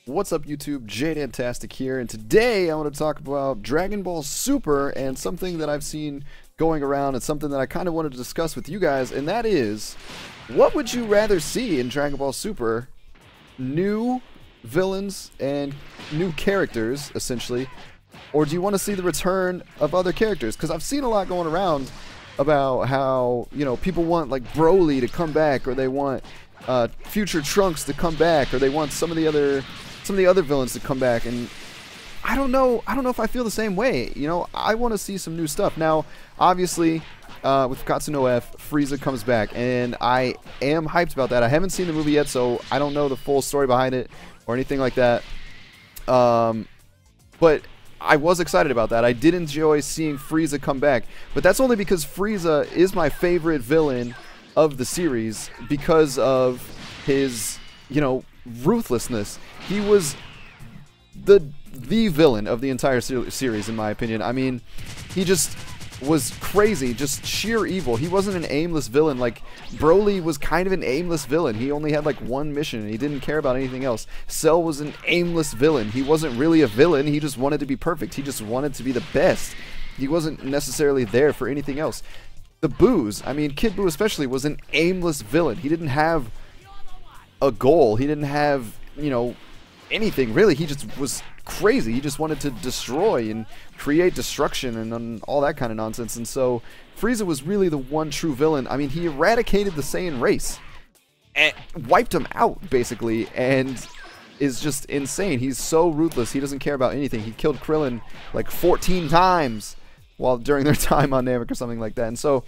What's up YouTube, jDantastic here, and today I want to talk about Dragon Ball Super and something that I've seen going around and something that I kind of wanted to discuss with you guys, and that is, what would you rather see in Dragon Ball Super? New villains and new characters, essentially, or do you want to see the return of other characters? Because I've seen a lot going around about how, you know, people want like Broly to come back, or they want future Trunks to come back, or they want some of the other villains to come back, and I don't know if I feel the same way. You know, I want to see some new stuff. Now, obviously, with Katsuno F, Frieza comes back, and I am hyped about that. I haven't seen the movie yet, so I don't know the full story behind it or anything like that. But I was excited about that. I did enjoy seeing Frieza come back, but that's only because Frieza is my favorite villain of the series because of his, you know, ruthlessness. He was the villain of the entire series, in my opinion. I mean, he just was crazy, just sheer evil. He wasn't an aimless villain. Like, Broly was kind of an aimless villain. He only had like one mission and he didn't care about anything else. Cell was an aimless villain. He wasn't really a villain. He just wanted to be perfect. He just wanted to be the best. He wasn't necessarily there for anything else. The Boos, I mean, Kid Buu especially, was an aimless villain. He didn't have a goal. He didn't have, you know, anything really. He just was crazy. He just wanted to destroy and create destruction and all that kind of nonsense. And so Frieza was really the one true villain. I mean, he eradicated the Saiyan race and wiped them out basically, and is just insane. He's so ruthless. He doesn't care about anything. He killed Krillin like 14 times while during their time on Namek or something like that. And so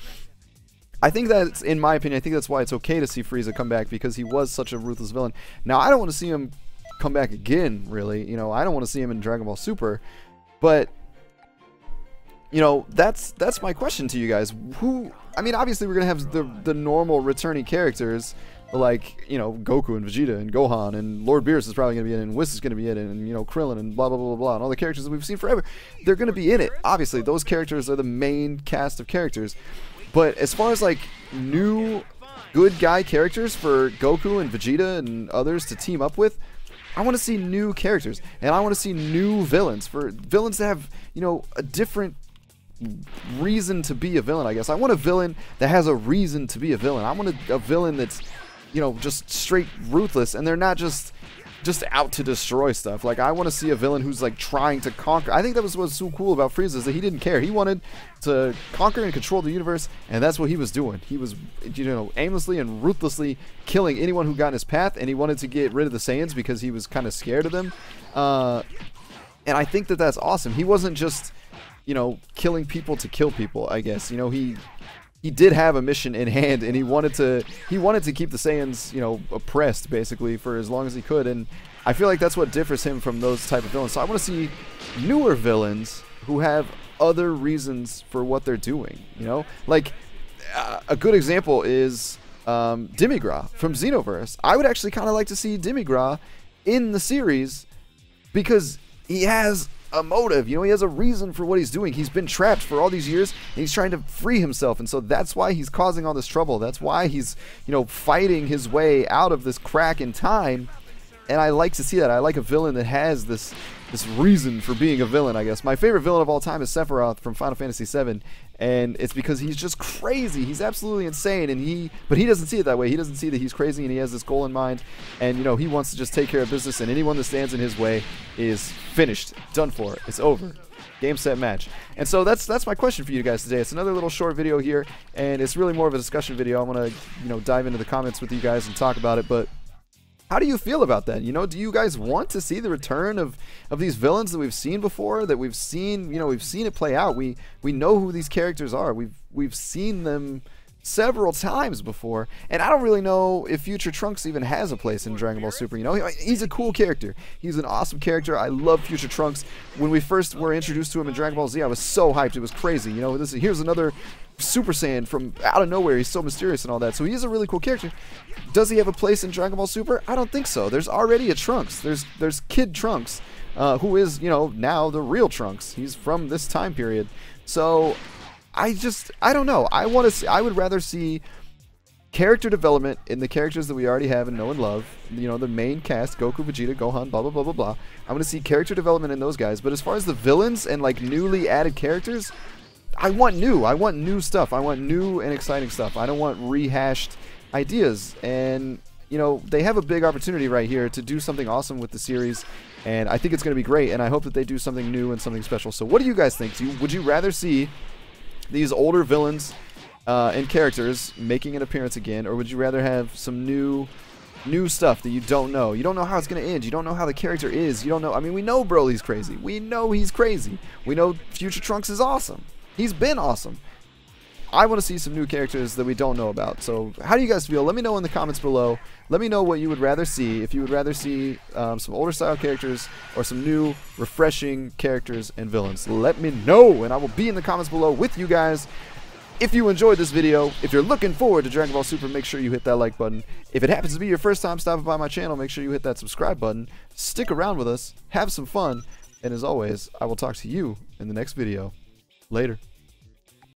I think that's, in my opinion, I think that's why it's okay to see Frieza come back, because he was such a ruthless villain. Now, I don't want to see him come back again, really. You know, I don't want to see him in Dragon Ball Super, but, you know, that's my question to you guys. Who, I mean, obviously we're going to have the normal returning characters, like, you know, Goku and Vegeta and Gohan, and Lord Beerus is probably going to be in it, and Whis is going to be in it, and, you know, Krillin and blah, blah, blah, blah, and all the characters that we've seen forever. They're going to be in it. Obviously, those characters are the main cast of characters. But as far as, like, new good guy characters for Goku and Vegeta and others to team up with, I want to see new characters, and I want to see new villains, for villains to have, you know, a different reason to be a villain, I guess. I want a villain that has a reason to be a villain. I want a villain that's, you know, just straight ruthless, and they're not just out to destroy stuff. Like, I want to see a villain who's like trying to conquer. I think that was what's so cool about Frieza, is that he didn't care. He wanted to conquer and control the universe, and that's what he was doing. He was, you know, aimlessly and ruthlessly killing anyone who got in his path, and he wanted to get rid of the Saiyans because he was kind of scared of them. And I think that that's awesome. He wasn't just, you know, killing people to kill people, I guess. You know, he did have a mission in hand, and he wanted to keep the Saiyans, you know, oppressed basically for as long as he could. And I feel like that's what differs him from those type of villains. So I want to see newer villains who have other reasons for what they're doing. You know, like a good example is Demigra from Xenoverse. I would actually kind of like to see Demigra in the series, because he has a motive. You know, he has a reason for what he's doing. He's been trapped for all these years, and he's trying to free himself, and so that's why he's causing all this trouble. That's why he's, you know, fighting his way out of this crack in time. And I like to see that. I like a villain that has this reason for being a villain, I guess. My favorite villain of all time is Sephiroth from Final Fantasy VII, and it's because he's just crazy. He's absolutely insane, but he doesn't see it that way. He doesn't see that he's crazy, and he has this goal in mind, and, you know, he wants to just take care of business, and anyone that stands in his way is finished, done for. It's over. Game, set, match. And so that's my question for you guys today. It's another little short video here, and it's really more of a discussion video. I want to, you know, dive into the comments with you guys and talk about it, but how do you feel about that? You know, do you guys want to see the return of these villains that we've seen before, that we've seen, you know, we've seen it play out. We know who these characters are. We've seen them several times before, and I don't really know if Future Trunks even has a place in Dragon Ball Super. You know, he's a cool character. He's an awesome character. I love Future Trunks. When we first were introduced to him in Dragon Ball Z, I was so hyped. It was crazy. You know, here's another Super Saiyan from out of nowhere. He's so mysterious and all that. So he's a really cool character. Does he have a place in Dragon Ball Super? I don't think so. There's already a Trunks. There's Kid Trunks, who is, you know, now the real Trunks. He's from this time period. So I don't know. I would rather see character development in the characters that we already have and know and love. You know, the main cast, Goku, Vegeta, Gohan, blah, blah, blah, blah, blah. I want to see character development in those guys. But as far as the villains and, like, newly added characters, I want new. I want new stuff. I want new and exciting stuff. I don't want rehashed ideas. And, you know, they have a big opportunity right here to do something awesome with the series. And I think it's going to be great. And I hope that they do something new and something special. So what do you guys think? Would you rather see these older villains and characters making an appearance again, or would you rather have some new stuff that you don't know? You don't know how it's going to end. You don't know how the character is. You don't know. I mean, we know Broly's crazy. We know he's crazy. We know Future Trunks is awesome. He's been awesome. I want to see some new characters that we don't know about. So how do you guys feel? Let me know in the comments below. Let me know what you would rather see. If you would rather see some older style characters or some new refreshing characters and villains. Let me know, and I will be in the comments below with you guys. If you enjoyed this video, if you're looking forward to Dragon Ball Super, make sure you hit that like button. If it happens to be your first time stopping by my channel, make sure you hit that subscribe button. Stick around with us, have some fun, and as always, I will talk to you in the next video. Later.